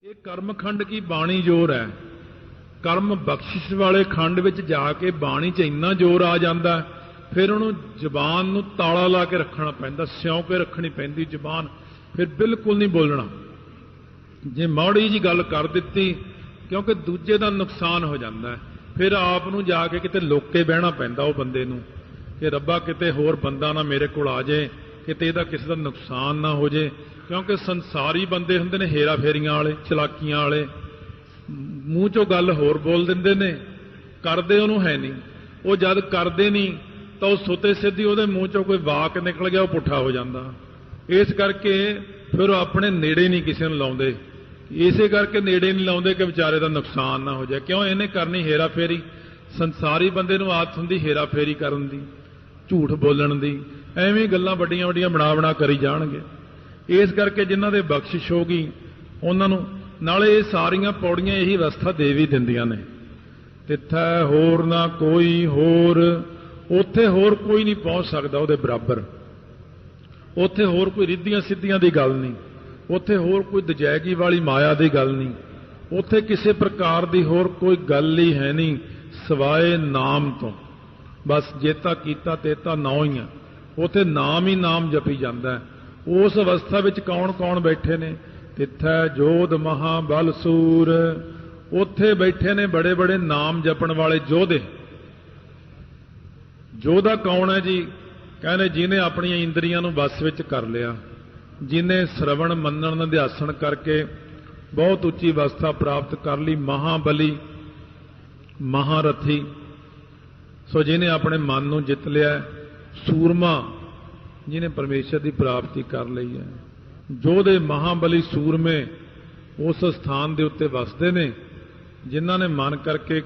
ये कर्म खंड की बाणी जोर है। कर्म बख्शिश वाले खंड विच जाके बाणी च इन्ना जोर आ जाता है, फिर उन्होंने जबान नूं ताला ला के रखना पैंदा, सिउं के रखनी पैंदी जबान, फिर बिल्कुल नहीं बोलना। जे माड़ी जी गल कर दित्ती क्योंकि दूजे का नुकसान हो जाता है, फिर आप नूं जाके किते लुक के बहना पैंदा वो बंदे नूं कि रब्बा किते होर बंदा ना मेरे कोल आ जाए, किते इहदा किसी का नुकसान ना हो जाए। क्योंकि संसारी बंदे हुंदे ने हेरा फेरियां वाले, चलाकियां वाले, मूँह चों गल होर बोल दिंदे ने, करदे उहनूं है नहीं। वो जद करदे नहीं तो सुते सिद्धी उहदे मूँह चों कोई वाक निकल गया, वो पुट्ठा हो जाता। इस करके फिर अपने नेड़े नहीं किसी नूं लाउंदे, इसे करके नेड़े नहीं लाउंदे कि बेचारे का नुकसान ना हो जाए। क्यों इन्हें करनी हेरा फेरी। संसारी बंदे नूं आदत हुंदी हेरा फेरी करन दी, झूठ बोलण दी, एवें गल्लां वड्डियां वड्डियां बना बना करी जाणगे। इस करके जिन्हां दे बख्शिश हो गई उन्हां नूं नाले ये सारियां पौड़ियां यही अवस्था दे भी दिंदियां ने। तिथै होर ना कोई होर, उत्थे होर कोई नहीं पहुंच सकदा उहदे बराबर। उत्थे होर कोई रिद्धियां सिद्धियां दी गल नहीं, उत्थे होर कोई दजैगी वाली माया दी गल नहीं, उत्थे किसी प्रकार दी होर कोई गल ही है नहीं सिवाए नाम तो। बस जेता कीता तेता नाम ही है, उत्थे नाम ही नाम जपी जाता है। उस अवस्था विच कौन कौन बैठे ने? तिथै जोध महाबल सूर, उत्थे बैठे ने बड़े बड़े नाम जपण वाले जोधे। जोधा कौन है जी? कहने जिन्हें अपनी इंद्रियां नूं बस विच कर लिया, जिन्हें श्रवण मनन निध्यासन करके बहुत उच्ची अवस्था प्राप्त कर ली, महाबली महारथी। सो जिन्हें अपने मन नूं जित लिया, सूरमा जिन्हें परमेश्वर की प्राप्ति कर ली है। जोधे महाबली सूरमे उस स्थान के उत्ते वसते ने जिन्हों ने मन करके,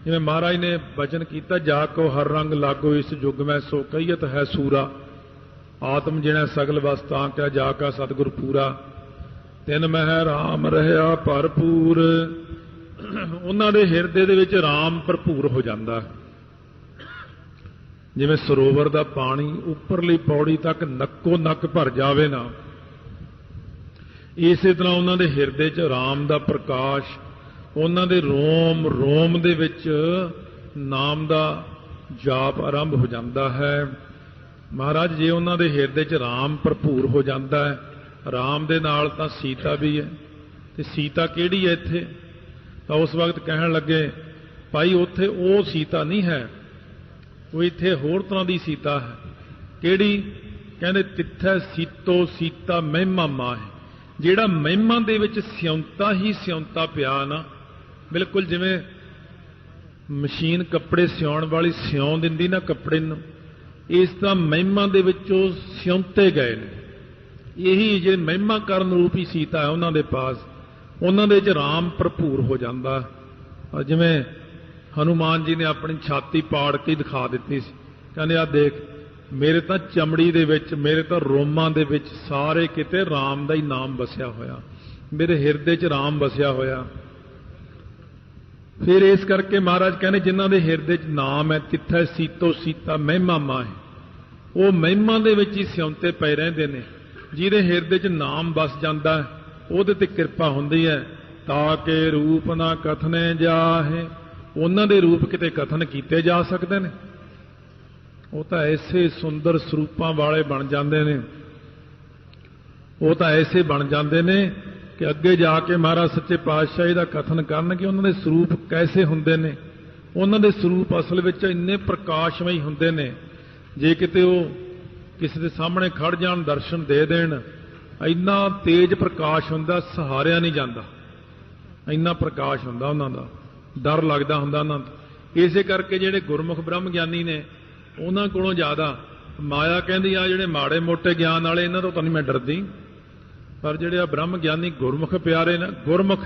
जिवें महाराज ने वचन किया, जाको हर रंग लागो इस युग में सो कहियत है सूरा, आत्म जिणे सगल वस्तां क्या जाका सतगुर पूरा, तिन मह राम रहा भरपूर। उन्हां दे हिरदे दे विच राम भरपूर हो जाता है। जिवें सरोवर का पानी उपरली पौड़ी तक नक्को नक भर जावे ना, इसे तरह उन्हां दे हिरदे च राम का प्रकाश, उन्हां दे रोम रोम दे विच नाम का जाप आरंभ हो जाता है। महाराज जे उन्हां दे हिरदे च राम भरपूर हो जाता है, राम दे नाल तां सीता भी है, ते सीता किहड़ी है इत्थे? तो उस वक्त कहण लगे भाई उत्थे वो सीता नहीं है, वो इत्थे होर तरह की सीता है। किहड़ी? कहंदे तिथै सीतो सीता महिमा माह। जिहड़ा महिमा दे विच सिउंता ही सिउंता पिया ना, बिल्कुल जिवें मशीन कपड़े सिउण वाली सिउं दिंदी ना कपड़े नूं, इस तरह महिमा दे विचों सिउंते गए ने। यही जे महिमा करन रूपी सीता है उन्हां दे पास, उन्हां दे च राम भरपूर हो जाता। और जिवें हनुमान जी ने अपनी छाती पाड़ के दिखा दी सी, कहने आ देख मेरे तो चमड़ी दे विच, मेरे तो रोमां दे विच सारे किते राम दा ही नाम बसिया होया, मेरे हिरदे च राम बसिया होया। फिर इस करके महाराज कहने जिन्हां दे हिरदे च नाम है, तिथै सीतो सीता महिमा माहे, वो महिमा दे विच ही सिउंते पै रहिंदे ने। जिहदे हिरदे च नाम बस जांदा है उहदे ते किरपा हुंदी है। ताके रूप ना कथने जाहे, उन्हां दे रूप किते कथन कीते जा सकते हैं? वो तो ऐसे सुंदर स्वरूपां वाले बन जाते हैं, वो तो ऐसे बन जाते हैं कि अगे जाके महाराज सच्चे पातशाही का कथन करन कि उन्हां दे स्वरूप कैसे हुंदे ने। उन्हां दे स्वरूप असल विच इन्ने प्रकाशमई हुंदे ने, जे किते वो किसी के सामने खड़ जाण दर्शन दे देण, इन्ना तेज प्रकाश हुंदा सहारिया नहीं जाता, इन्ना प्रकाश हुंदा उन्हां दा, डर लगता हुंदा उन्हां दा। इसे करके जिहड़े गुरमुख ब्रह्म ज्ञानी ने उन्हां कोलों ज़्यादा माया कहंदी आ जिहड़े माड़े मोटे ज्ञान वाले इन्हां तों तां नहीं मैं डरदी, पर जिहड़े आ ब्रह्म ज्ञानी गुरमुख प्यारे ने, गुरमुख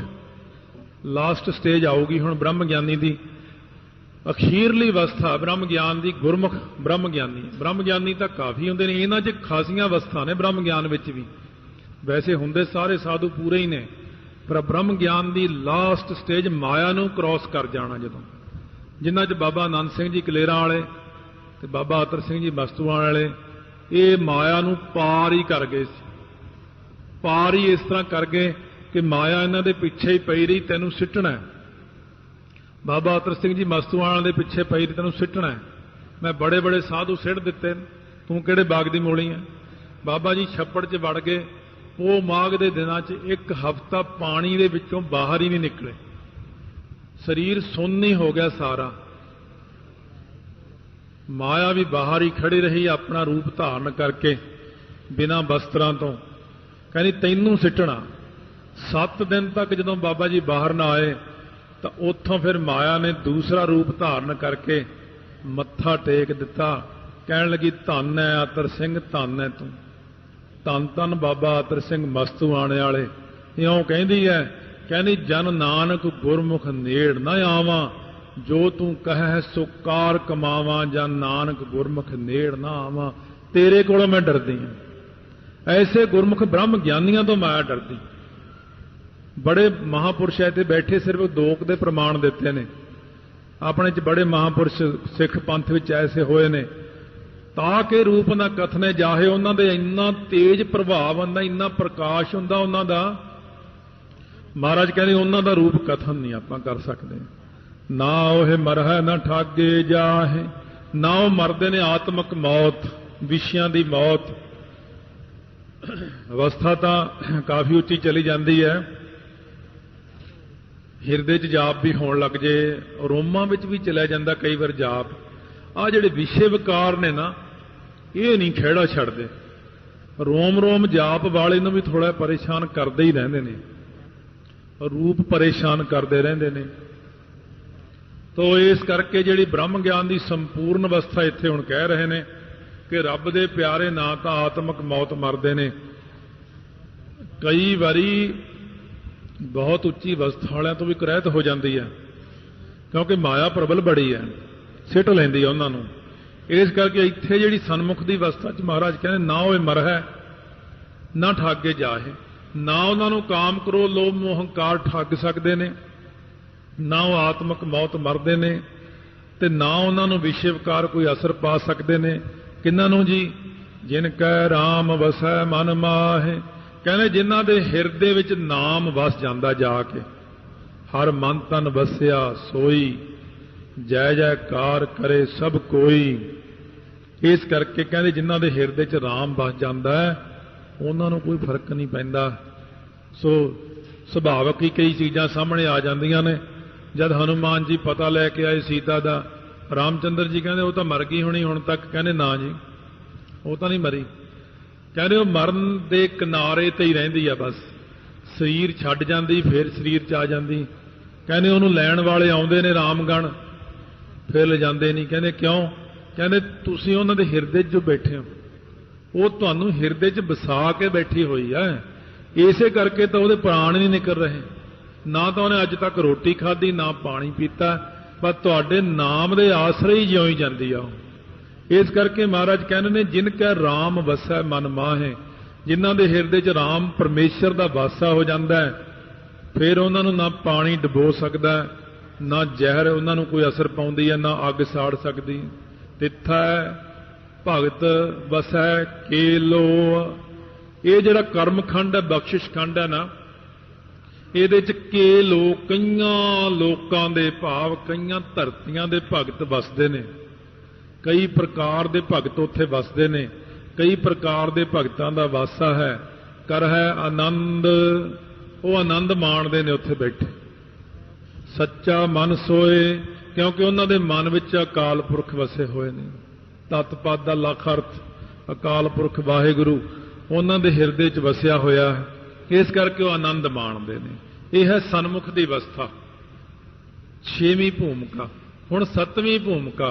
लास्ट स्टेज आऊगी हुण ब्रह्म ज्ञानी दी, अखीरली अवस्था ब्रह्म ज्ञान दी। गुरमुख ब्रह्म ज्ञानी तां काफ़ी हुंदे ने, इन्हां 'च खासियां अवस्था ने ब्रह्म ज्ञान विच भी। वैसे हुंदे सारे साधु पूरे ही ने, पर ब्रह्म ज्ञान की लास्ट स्टेज माया नूं क्रॉस कर जाना जदों, जिन्हां च बाबा आनंद सिंह जी कलेरा वाले ते बाबा अतर सिंह जी बस्तूआं वाले ये माया नूं पार ही कर गए, पार ही इस तरह कर गए कि माया इन्हां दे पिछे ही पई रही, तैनूं सिੱਟਣਾ है। बाबा अतर सिंह जी मस्तूआणा दे पिछे पई रही, तैनूं सिੱਟਣਾ है। मैं बड़े बड़े साधु सिੱਟ दिते, तूं किहड़े बाग दी मूली है। बाबा जी छप्पड़ च वड़ गए। वो माघ के दिनों च एक हफ्ता पानी दे विचों बाहर ही नहीं निकले, शरीर सुन्न ही हो गया सारा। माया भी बाहर ही खड़ी रही अपना रूप धारण करके बिना वस्त्रां तो, कहनी तैनूं सिੱਟਣਾ। 7 दिन तक जदों बाबा जी बाहर ना आए तो उत्थों फिर माया ने दूसरा रूप धारण करके मत्था टेक दिता, कहण लगी धन है अतर सिंह, धन है तू, धन धन बाबा अतर सिंह मस्तूआणे वाले। इउं कहंदी है, कहनी जन नानक गुरमुख नेड़ ना आवा, जो तू कह सो कार कमावा, जन नानक गुरमुख नेड़ ना आवा। तेरे कोलों मैं डरदी हां। ऐसे गुरमुख ब्रह्म ज्ञानियों तो माया डरदी। बड़े महापुरुष इत्थे बैठे सिर्फ 2 दे प्रमाण दिते ने। अपने च बड़े महापुरुष सिख पंथ विच ऐसे होए ने, ताके रूप ना कथने जाहे। उन्हां दे इन्ना तेज प्रभाव हुंदा, इन्ना प्रकाश हुंदा उन्हां दा, महाराज कहते उन्हां दा रूप कथन नहीं आपां कर सकदे। ना ओह मरह ना ठागे जाहे, ना वो मरदे ने आत्मक मौत, विषयां दी मौत। अवस्था तो काफ़ी उच्ची चली जाती है, हिरदे च जाप भी होण लग जे, रोमां विच भी चलिया जांदा कई बार जाप। आ जिहड़े विषय विकार ने ना, ये नहीं खेड़ा छड्डदे। रोम रोम जाप वाले नूं भी थोड़ा परेशान करदे ही रहिंदे ने, रूप परेशान करते रहंदे ने। तो इस करके जिहड़ी ब्रह्म ज्ञान की संपूर्ण अवस्था इत्थे हुण कह रहे ने कि रब दे प्यारे ना तो आत्मक मौत मरदे ने, कई वारी बहुत उच्ची अवस्था वालियां तो भी करैत हो जाती है, क्योंकि माया प्रबल बड़ी है, सिट लैंदी है उन्हां नूं। इस करके इत्थे जिहड़ी सन्मुख की अवस्था च महाराज कहने ना होए मरह ना ठागे जाहे, ना उन्हां नूं काम करो लोभ मोह हंकार ठग सकते ने, ना वो आत्मक मौत मरदे ने, ते ना उन्हां नूं विषय विकार कोई असर पा सकते ने। किन्हां नूं जी? जिन कै राम वसै मन माहे, कहने जिन्हां दे हिरदे विच नाम वस जांदा जाके, हर मन तन वसिया सोई, जय जयकार करे सब कोई। इस करके कहते जिन्हां दे हिरदे च राम वस जांदा है, उन्हां नूं कोई फर्क नहीं पैंदा। सो सुभावक ही कई चीज़ां सामने आ जांदियां ने। जद हनुमान जी पता लैके आए सीता दा, रामचंद्र जी कहते वो तो मर गई होनी हुण तक, कहने ना जी वो तो नहीं मरी, कहते वो मरण दे किनारे ते ही रहिंदी आ, बस शरीर छड्ड जांदी फिर शरीर च आ जांदी। कहते उहनूं लैण वाले आउंदे ने रामगण, फिर ले जांदे नहीं। कहते क्यों? कहते तुसीं उहनां दे हिरदे च जो बैठे हो, वो तुहानूं हिरदे च बसा के बैठी हुई है, इसे करके तो उहदे प्राण नहीं निकल रहे। ना तो उन्हें अज तक रोटी खाधी, ना पानी पीता, पर तुहाडे नाम दे आसरे ही जिउं जांदी आ। इस करके महाराज कहने ने जिन कै राम वसै मन माहे, जिन्हां दे हिरदे च राम परमेश्वर दा वासा हो जांदा है, फिर उन्हां नूं ना पानी डबो सकदा, ना जहर उन्हां नूं कोई असर पाउंदी है, ना अग साड़ सकदी। तिथै भगत वसै केलो, ये जिहड़ा कर्म खंड है, बख्शिश खंड है ना, ਇਹਦੇ ਚ ਕੇ ਲੋਕ ਕਈਆਂ ਲੋਕਾਂ ਦੇ ਭਾਵ ਕਈਆਂ ਧਰਤੀਆਂ ਦੇ ਭਗਤ ਵਸਦੇ ਨੇ, ਕਈ ਪ੍ਰਕਾਰ ਦੇ ਭਗਤ ਉੱਥੇ ਵਸਦੇ ਨੇ, ਕਈ ਪ੍ਰਕਾਰ ਦੇ ਭਗਤਾਂ ਦਾ ਵਾਸਾ ਹੈ। ਕਰ ਹੈ ਆਨੰਦ, ਉਹ ਆਨੰਦ ਮਾਣਦੇ ਨੇ ਉੱਥੇ ਬੈਠੇ। ਸੱਚਾ ਮਨ ਸੋਏ, ਕਿਉਂਕਿ ਉਹਨਾਂ ਦੇ ਮਨ ਵਿੱਚ ਅਕਾਲ ਪੁਰਖ ਵਸੇ ਹੋਏ ਨੇ। ਤਤ ਪਦ ਦਾ ਲੱਖ ਅਰਥ ਅਕਾਲ ਪੁਰਖ ਵਾਹਿਗੁਰੂ ਉਹਨਾਂ ਦੇ ਹਿਰਦੇ 'ਚ ਵਸਿਆ ਹੋਇਆ ਹੈ। इस करके वह आनंद माणते हैं। यह है सन्मुख की अवस्था, 6वीं भूमिका। हुण 7वीं भूमिका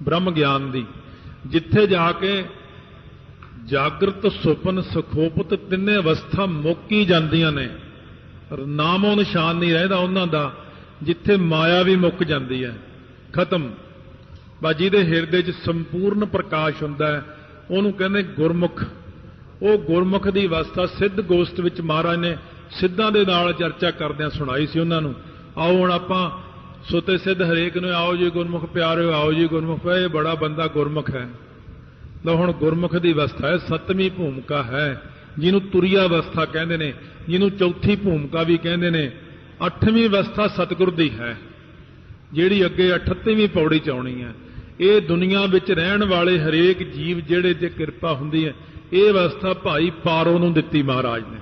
ब्रह्म ज्ञान की, जिथे जाके जागृत सुपन सुखोपत तिन्ने अवस्था मुक्की जांदियां ने, नामो निशान नहीं रहिंदा उन्हां दा। जिथे माया भी मुक जाती है, खत्म, बाजी दे हिरदे च संपूर्ण प्रकाश हुंदा है, उहनूं कहंदे गुरमुख। वो गुरमुख की अवस्था सिद्ध गोष्ठ विच महाराज ने सिद्धां दे नाल चर्चा करदिआं सुणाई सी उन्हां नूं। आओ हुण आपां सुते सिद्ध हरेक नूं आओ जी गुरमुख प्यारे, आओ जी गुरमुख, ये बड़ा बंदा गुरमुख है। लो हुण गुरमुख की अवस्था है, 7वीं भूमिका है। ਜਿਹਨੂੰ ਤੁਰੀਆ ਅਵਸਥਾ ਕਹਿੰਦੇ ਨੇ, ਜਿਹਨੂੰ ਚੌਥੀ ਭੂਮਿਕਾ ਵੀ ਕਹਿੰਦੇ ਨੇ। 8ਵੀਂ ਅਵਸਥਾ ਸਤਿਗੁਰ ਦੀ ਹੈ, ਜਿਹੜੀ ਅੱਗੇ 38ਵੀਂ ਪੌੜੀ 'ਚ ਆਉਣੀ ਹੈ। ਇਹ ਦੁਨੀਆ ਵਿੱਚ ਰਹਿਣ ਵਾਲੇ ਹਰੇਕ ਜੀਵ ਜਿਹੜੇ ਤੇ ਕਿਰਪਾ ਹੁੰਦੀ ਹੈ, ਇਹ ਅਵਸਥਾ ਭਾਈ ਪਾਰੋ ਨੂੰ ਦਿੱਤੀ ਮਹਾਰਾਜ ਨੇ।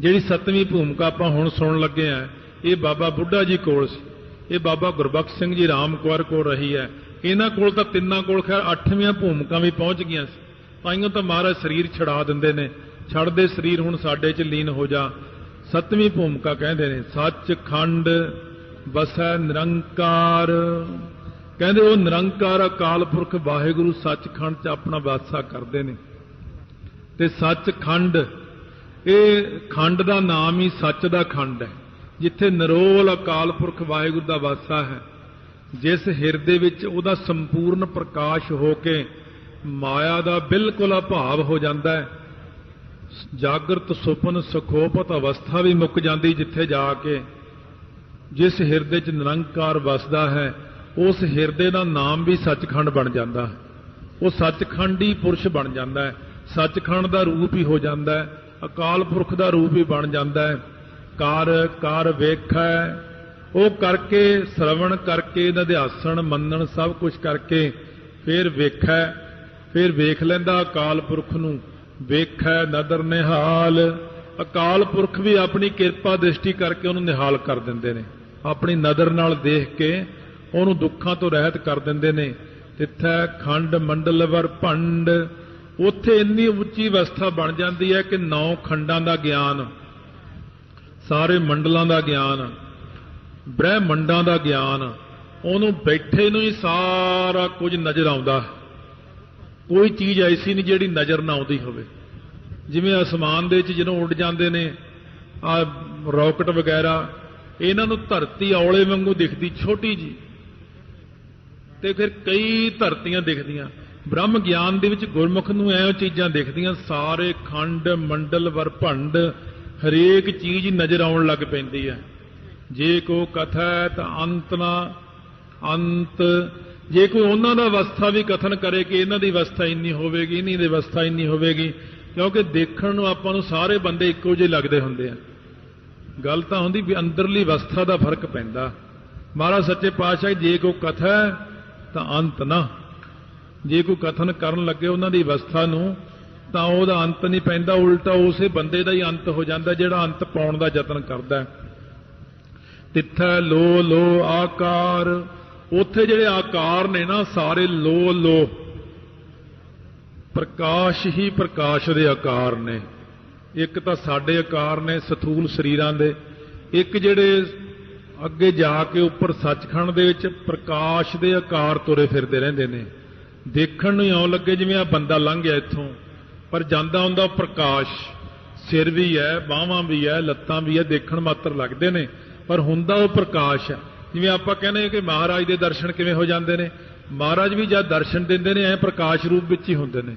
ਜਿਹੜੀ 7ਵੀਂ ਭੂਮਿਕਾ ਆਪਾਂ ਹੁਣ ਸੁਣਨ ਲੱਗੇ ਆ, ਇਹ ਬਾਬਾ ਬੁੱਢਾ ਜੀ ਕੋਲ ਸੀ, ਇਹ ਬਾਬਾ ਗੁਰਬਖਸ਼ ਸਿੰਘ ਜੀ ਰਾਮ ਕੁੰਵਰ ਕੋਲ ਰਹੀ ਹੈ। ਇਹਨਾਂ ਕੋਲ ਤਾਂ ਤਿੰਨਾਂ ਕੋਲ ਖੈਰ 8ਵੀਆਂ ਭੂਮਿਕਾ ਵੀ ਪਹੁੰਚ ਗਈਆਂ ਸੀ। ਤਾਈਓ ਤਾਂ ਮਹਾਰਾਜ ਸਰੀਰ ਛਡਾ ਦਿੰਦੇ ਨੇ, ਛੱਡਦੇ ਸਰੀਰ ਹੁਣ ਸਾਡੇ 'ਚ ਲੀਨ ਹੋ ਜਾ। 7ਵੀਂ ਭੂਮਿਕਾ ਕਹਿੰਦੇ ਨੇ ਸੱਚਖੰਡ ਵਸੈ ਨਿਰੰਕਾਰ। ਕਹਿੰਦੇ ਉਹ ਨਿਰੰਕਾਰ ਅਕਾਲ ਪੁਰਖ ਵਾਹਿਗੁਰੂ ਸੱਚਖੰਡ 'ਚ ਆਪਣਾ ਵਾਸਾ ਕਰਦੇ ਨੇ। ਤੇ ਸੱਚਖੰਡ, ਇਹ ਖੰਡ ਦਾ ਨਾਮ ਹੀ ਸੱਚ ਦਾ ਖੰਡ ਹੈ, ਜਿੱਥੇ ਨਿਰੋਲ ਅਕਾਲ ਪੁਰਖ ਵਾਹਿਗੁਰੂ ਦਾ ਵਾਸਾ ਹੈ, ਜਿਸ ਹਿਰਦੇ ਵਿੱਚ ਉਹਦਾ ਸੰਪੂਰਨ ਪ੍ਰਕਾਸ਼ ਹੋ ਕੇ ਮਾਇਆ ਦਾ ਬਿਲਕੁਲ ਅਭਾਵ ਹੋ ਜਾਂਦਾ ਹੈ। ਜਾਗਰਤ ਸੁਪਨ ਸੁਖੋਪਤ ਅਵਸਥਾ ਵੀ ਮੁੱਕ ਜਾਂਦੀ ਜਿੱਥੇ ਜਾ ਕੇ। ਜਿਸ ਹਿਰਦੇ 'ਚ ਨਿਰੰਕਾਰ ਵਸਦਾ ਹੈ, ਉਸ ਹਿਰਦੇ ਦਾ ਨਾਮ ਵੀ ਸੱਚਖੰਡ ਬਣ ਜਾਂਦਾ ਹੈ। ਉਹ ਸੱਚਖੰਡੀ ਪੁਰਸ਼ ਬਣ ਜਾਂਦਾ ਹੈ, ਸੱਚਖੰਡ ਦਾ ਰੂਪ ਹੀ ਹੋ ਜਾਂਦਾ ਹੈ, ਅਕਾਲ ਪੁਰਖ ਦਾ ਰੂਪ ਹੀ ਬਣ ਜਾਂਦਾ ਹੈ। ਕਰ ਕਰ ਵੇਖੈ, ਉਹ ਕਰਕੇ ਸ਼ਰਵਣ ਕਰਕੇ ਨਿਧਿਆਸਣ ਮੰਨਣ ਸਭ ਕੁਝ ਕਰਕੇ ਫਿਰ ਵੇਖੈ, ਫਿਰ ਵੇਖ ਲੈਂਦਾ ਅਕਾਲ ਪੁਰਖ ਨੂੰ। ਵੇਖੈ ਨਦਰ ਨਿਹਾਲ, ਅਕਾਲ ਪੁਰਖ ਵੀ ਆਪਣੀ ਕਿਰਪਾ ਦ੍ਰਿਸ਼ਟੀ ਕਰਕੇ ਉਹਨੂੰ ਨਿਹਾਲ ਕਰ ਦਿੰਦੇ ਨੇ, ਆਪਣੀ ਨਦਰ ਨਾਲ ਦੇਖ ਕੇ ਉਹਨੂੰ ਦੁੱਖਾਂ ਤੋਂ ਰਹਿਤ ਕਰ ਦਿੰਦੇ ਨੇ। ਤਿੱਥੈ ਖੰਡ ਮੰਡਲ ਵਰ ਭੰਡ, ਉੱਥੇ ਇੰਨੀ ਉੱਚੀ ਅਵਸਥਾ ਬਣ ਜਾਂਦੀ ਹੈ ਕਿ 9 ਖੰਡਾਂ ਦਾ ਗਿਆਨ, ਸਾਰੇ ਮੰਡਲਾਂ ਦਾ ਗਿਆਨ, ਬ੍ਰਹਿਮੰਡਾਂ ਦਾ ਗਿਆਨ, ਉਹਨੂੰ ਬੈਠੇ ਨੂੰ ਹੀ ਸਾਰਾ ਕੁਝ ਨਜ਼ਰ ਆਉਂਦਾ। ਕੋਈ ਚੀਜ਼ ਐਸੀ ਨਹੀਂ ਜਿਹੜੀ ਨਜ਼ਰ ਨਾ ਆਉਂਦੀ ਹੋਵੇ। ਜਿਵੇਂ ਅਸਮਾਨ ਦੇ ਵਿੱਚ ਜਦੋਂ ਉੱਡ ਜਾਂਦੇ ਨੇ ਆ ਰੌਕਟ ਵਗੈਰਾ, ਇਹਨਾਂ ਨੂੰ ਧਰਤੀ ਔਲੇ ਵਾਂਗੂ ਦਿਖਦੀ ਛੋਟੀ ਜੀ, ਤੇ ਫਿਰ ਕਈ ਧਰਤੀਆਂ ਦਿਖਦੀਆਂ। ਬ੍ਰਹਮ ਗਿਆਨ ਦੇ ਵਿੱਚ ਗੁਰਮੁਖ ਨੂੰ ਐਂ ਚੀਜ਼ਾਂ ਦਿਖਦੀਆਂ, ਸਾਰੇ ਖੰਡ ਮੰਡਲ ਵਰ ਭੰਡ, ਹਰੇਕ ਚੀਜ਼ ਨਜ਼ਰ ਆਉਣ ਲੱਗ ਪੈਂਦੀ ਹੈ। ਜੇ ਕੋ ਕਥੈ ਤਾਂ ਅੰਤ ਨਾ ਅੰਤ, ਜੇ ਕੋਈ ਉਹਨਾਂ ਦਾ ਅਵਸਥਾ ਵੀ ਕਥਨ ਕਰੇ ਕਿ ਇਹਨਾਂ ਦੀ ਅਵਸਥਾ ਇੰਨੀ ਹੋਵੇਗੀ, ਇਹਨਾਂ ਦੀ ਅਵਸਥਾ ਇੰਨੀ ਹੋਵੇਗੀ, ਕਿਉਂਕਿ ਦੇਖਣ ਨੂੰ ਆਪਾਂ ਨੂੰ ਸਾਰੇ ਬੰਦੇ ਇੱਕੋ ਜਿਹੇ ਲੱਗਦੇ ਹੁੰਦੇ ਆ। ਗੱਲ ਤਾਂ ਹੁੰਦੀ ਵੀ ਅੰਦਰਲੀ ਅਵਸਥਾ ਦਾ ਫਰਕ ਪੈਂਦਾ। ਮਹਾਰਾਜ ਸੱਚੇ ਪਾਤਸ਼ਾਹ ਜੇ ਕੋ ਕਥੈ ਤਾਂ ਅੰਤ ਨਾ, ਜੇ ਕੋਈ ਕਥਨ ਕਰਨ ਲੱਗੇ ਉਹਨਾਂ ਦੀ ਅਵਸਥਾ ਨੂੰ ਤਾਂ ਉਹਦਾ ਅੰਤ ਨਹੀਂ ਪੈਂਦਾ, ਉਲਟਾ ਉਸੇ ਬੰਦੇ ਦਾ ਹੀ ਅੰਤ ਹੋ ਜਾਂਦਾ ਜਿਹੜਾ ਅੰਤ ਪਾਉਣ ਦਾ ਯਤਨ ਕਰਦਾ ਹੈ। ਤਿੱਥੈ ਲੋ ਲੋ ਆਕਾਰ, ਉੱਥੇ ਜਿਹੜੇ ਆਕਾਰ ਨੇ ਨਾ ਸਾਰੇ ਲੋ ਲੋ, ਪ੍ਰਕਾਸ਼ ਹੀ ਪ੍ਰਕਾਸ਼ ਦੇ ਆਕਾਰ ਨੇ। ਇੱਕ ਤਾਂ ਸਾਡੇ ਆਕਾਰ ਨੇ ਸਥੂਲ ਸਰੀਰਾਂ ਦੇ, ਇੱਕ ਜਿਹੜੇ ਅੱਗੇ ਜਾ ਕੇ ਉੱਪਰ ਸੱਚਖੰਡ ਦੇ ਵਿੱਚ ਪ੍ਰਕਾਸ਼ ਦੇ ਆਕਾਰ ਤੁਰੇ ਫਿਰਦੇ ਰਹਿੰਦੇ ਨੇ। ਦੇਖਣ ਨੂੰ ਇਉਂ ਲੱਗੇ ਜਿਵੇਂ ਆ ਬੰਦਾ ਲੰਘ ਗਿਆ ਇੱਥੋਂ, ਪਰ ਜਾਂਦਾ ਹੁੰਦਾ ਪ੍ਰਕਾਸ਼। ਸਿਰ ਵੀ ਹੈ, ਬਾਹਾਂ ਵੀ ਹੈ, ਲੱਤਾਂ ਵੀ ਹੈ, ਦੇਖਣ ਮਾਤਰ ਲੱਗਦੇ ਨੇ, ਪਰ ਹੁੰਦਾ ਉਹ ਪ੍ਰਕਾਸ਼ ਹੈ। ਜਿਵੇਂ ਆਪਾਂ ਕਹਿੰਦੇ ਕਿ ਮਹਾਰਾਜ ਦੇ ਦਰਸ਼ਨ ਕਿਵੇਂ ਹੋ ਜਾਂਦੇ ਨੇ, ਮਹਾਰਾਜ ਵੀ ਜਦ ਦਰਸ਼ਨ ਦਿੰਦੇ ਨੇ ਐ ਪ੍ਰਕਾਸ਼ ਰੂਪ ਵਿੱਚ ਹੀ ਹੁੰਦੇ ਨੇ।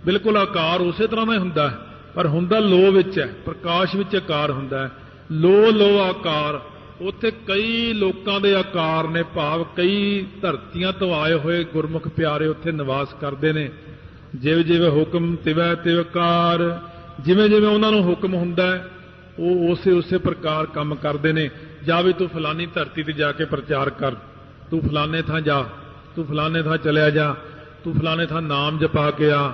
ਬਿਲਕੁਲ ਆਕਾਰ ਉਸੇ ਤਰ੍ਹਾਂ ਦਾ ਹੀ ਹੁੰਦਾ ਹੈ, ਪਰ ਹੁੰਦਾ ਲੋ ਵਿੱਚ ਹੈ, ਪ੍ਰਕਾਸ਼ ਵਿੱਚ ਆਕਾਰ ਹੁੰਦਾ ਹੈ। ਲੋ ਲੋ ਆਕਾਰ, ਉੱਥੇ ਕਈ ਲੋਕਾਂ ਦੇ ਆਕਾਰ ਨੇ, ਭਾਵ ਕਈ ਧਰਤੀਆਂ ਤੋਂ ਆਏ ਹੋਏ ਗੁਰਮੁਖ ਪਿਆਰੇ ਉੱਥੇ ਨਿਵਾਸ ਕਰਦੇ ਨੇ। ਜਿਵੇਂ ਜਿਵੇਂ ਹੁਕਮ ਤਿਵੈ ਤਿਵਕਾਰ, ਜਿਵੇਂ ਜਿਵੇਂ ਉਹਨਾਂ ਨੂੰ ਹੁਕਮ ਹੁੰਦਾ ਹੈ ਉਹ ਉਸੇ ਉਸੇ ਪ੍ਰਕਾਰ ਕੰਮ ਕਰਦੇ ਨੇ। ਜਾ ਵੀ ਤੂੰ ਫਲਾਨੀ ਧਰਤੀ ਤੇ ਜਾ ਕੇ ਪ੍ਰਚਾਰ ਕਰ, ਤੂੰ ਫਲਾਨੇ ਥਾਂ ਜਾ, ਤੂੰ ਫਲਾਨੇ ਥਾਂ ਚਲਿਆ ਜਾ, ਤੂੰ ਫਲਾਨੇ ਥਾਂ ਨਾਮ ਜਪਾ ਕੇ ਆ।